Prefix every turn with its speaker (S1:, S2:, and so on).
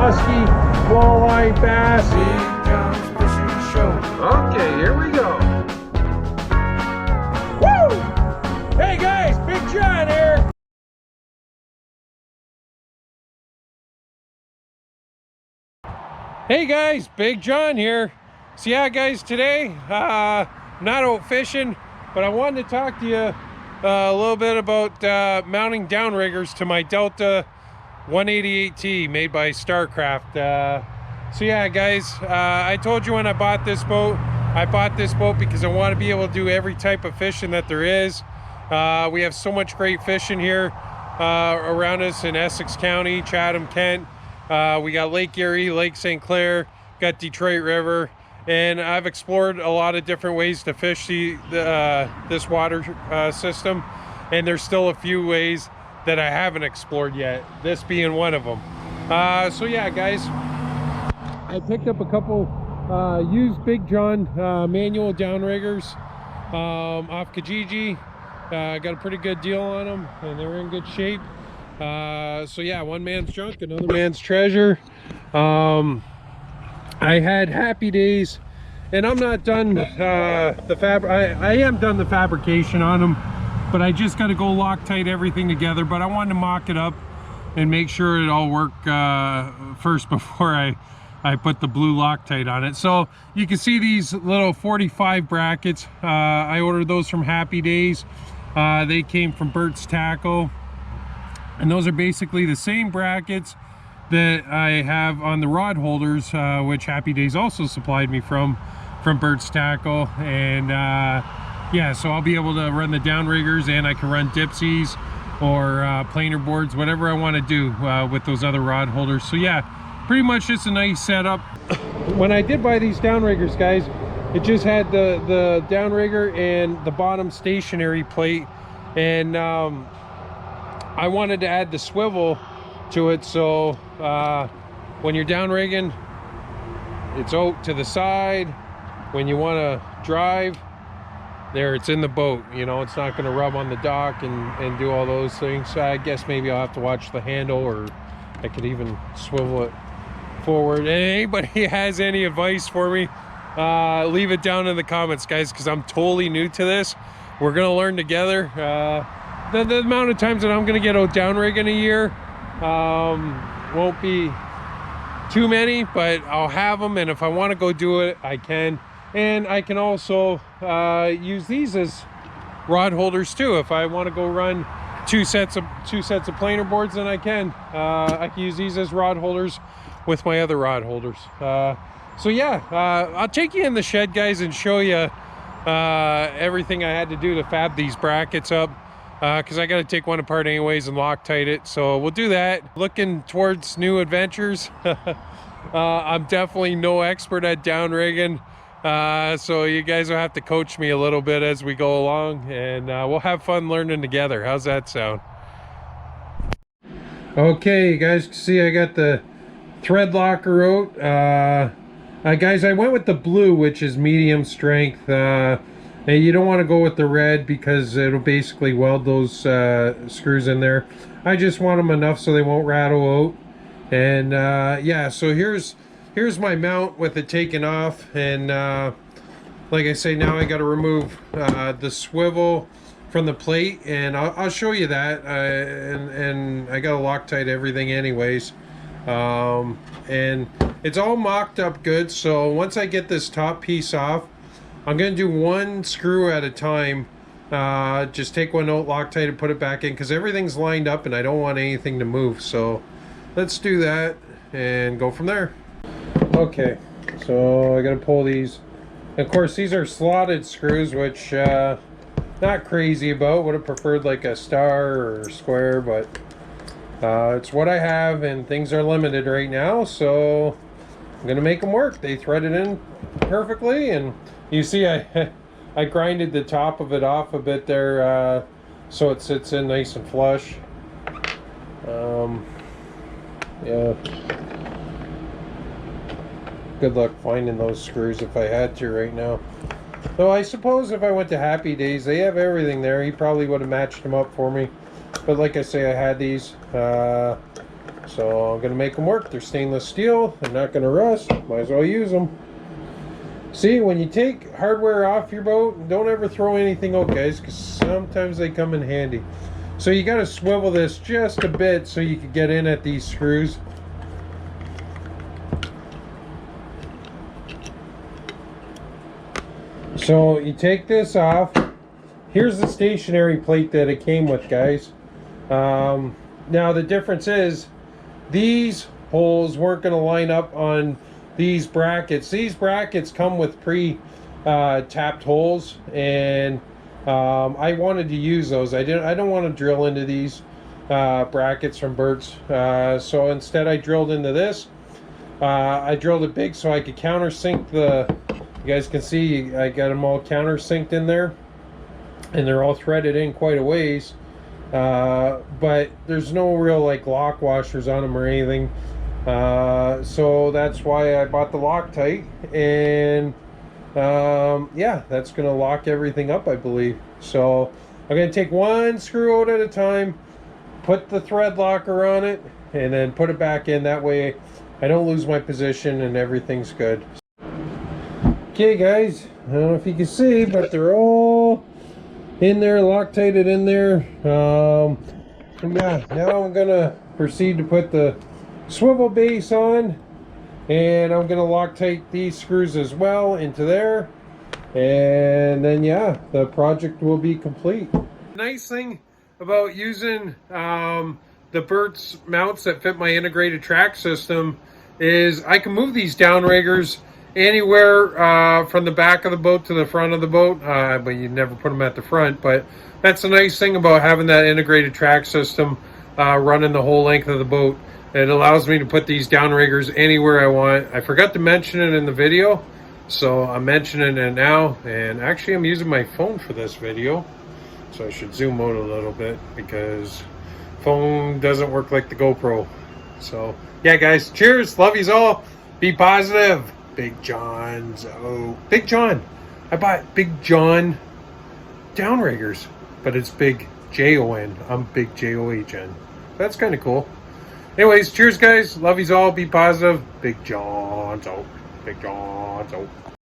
S1: musky, walleye, bass. Big John's Fishing Show. Okay, here we go. Woo! Hey guys, Big John here. Hey guys, Big John here. So yeah guys, today, not out fishing, but I wanted to talk to you a little bit about mounting downriggers to my Delta 188T made by Starcraft. So yeah guys, I told you when I bought this boat because I want to be able to do every type of fishing that there is. We have so much great fishing here around us in Essex County, Chatham, Kent. We got Lake Erie, Lake St. Clair, got Detroit River, and I've explored a lot of different ways to fish this water system, and there's still a few ways that I haven't explored yet, this being one of them. So yeah guys, I picked up a couple used Big John manual downriggers off Kijiji. Got a pretty good deal on them, and they're in good shape. So yeah, one man's junk, another man's treasure. I had Happy Days, and I'm not done I am done the fabrication on them, but I just got to go Loctite everything together. But I wanted to mock it up and make sure it all worked first before I put the blue Loctite on it. So you can see these little 45 brackets. I ordered those from Happy Days. They came from Bert's Tackle. And those are basically the same brackets that I have on the rod holders, which Happy Days also supplied me from Bert's Tackle. And yeah, so I'll be able to run the downriggers, and I can run dipsies or planer boards, whatever I want to do with those other rod holders. So yeah, pretty much just a nice setup. When I did buy these downriggers, guys, it just had the downrigger and the bottom stationary plate, and I wanted to add the swivel to it, so when you're downrigging, it's out to the side. When you want to drive, there it's in the boat, you know, it's not going to rub on the dock and do all those things. So I guess maybe I'll have to watch the handle, or I could even swivel it forward. And anybody has any advice for me, leave it down in the comments, guys, because I'm totally new to this. We're going to learn together. The amount of times that I'm going to get out downrigging a year won't be too many, but I'll have them, and if I want to go do it, I can. And I can also use these as rod holders too. If I want to go run two sets of planer boards, then I can use these as rod holders with my other rod holders. So yeah, I'll take you in the shed, guys, and show you everything I had to do to fab these brackets up, because I got to take one apart anyways and Loctite it. So we'll do that. Looking towards new adventures. I'm definitely no expert at downrigging, so you guys will have to coach me a little bit as we go along, and we'll have fun learning together. How's that sound? Okay, you guys can see I got the thread locker out. Guys, I went with the blue, which is medium strength. And you don't want to go with the red because it'll basically weld those screws in there. I just want them enough so they won't rattle out. And yeah, so here's my mount with it taken off. And like I say, now I got to remove the swivel from the plate, and I'll show you that. And I got to Loctite everything anyways. And it's all mocked up good. So once I get this top piece off, I'm going to do one screw at a time. Just take one out, Loctite, and put it back in, because everything's lined up and I don't want anything to move. So let's do that and go from there. Okay, so I got to pull these. Of course, these are slotted screws, which not crazy about. Would have preferred like a star or square, but it's what I have, and things are limited right now, so I'm gonna make them work. They threaded in perfectly, and you see I grinded the top of it off a bit there, so it sits in nice and flush. Yeah, good luck finding those screws if I had to right now. Though I suppose if I went to Happy Days, they have everything there. He probably would have matched them up for me. But like I say, I had these. So I'm gonna make them work. They're stainless steel, they're not gonna rust, might as well use them. See, when you take hardware off your boat, don't ever throw anything out, guys, because sometimes they come in handy. So you got to swivel this just a bit so you can get in at these screws. So you take this off. Here's the stationary plate that it came with, guys. Now the difference is these holes weren't going to line up on these brackets. These brackets come with tapped holes, and I wanted to use those. I don't want to drill into these brackets from Bert's, so instead I drilled into this. I drilled it big so I could countersink the. You guys can see I got them all countersinked in there, and they're all threaded in quite a ways. But there's no real like lock washers on them or anything. So that's why I bought the Loctite, and yeah, that's gonna lock everything up, I believe. So I'm gonna take one screw out at a time, put the thread locker on it, and then put it back in. That way I don't lose my position and everything's good. Okay guys, I don't know if you can see, but they're all in there, Loctited in there. Yeah, now I'm gonna proceed to put the swivel base on, and I'm gonna Loctite these screws as well into there, and then yeah, the project will be complete. Nice thing about using the Bert's mounts that fit my integrated track system is I can move these downriggers anywhere from the back of the boat to the front of the boat, but you never put them at the front. But that's a nice thing about having that integrated track system running the whole length of the boat. It allows me to put these downriggers anywhere I want. I forgot to mention it in the video, so I'm mentioning it now. And actually I'm using my phone for this video, so I should zoom out a little bit because phone doesn't work like the GoPro. So yeah guys, cheers, love yous all, be positive. Big John's, oh, Big John. I bought Big John downriggers, but it's Big Jon. I'm Big John. That's kind of cool. Anyways, cheers guys, love yous all, be positive. Big John's out. Big John's out.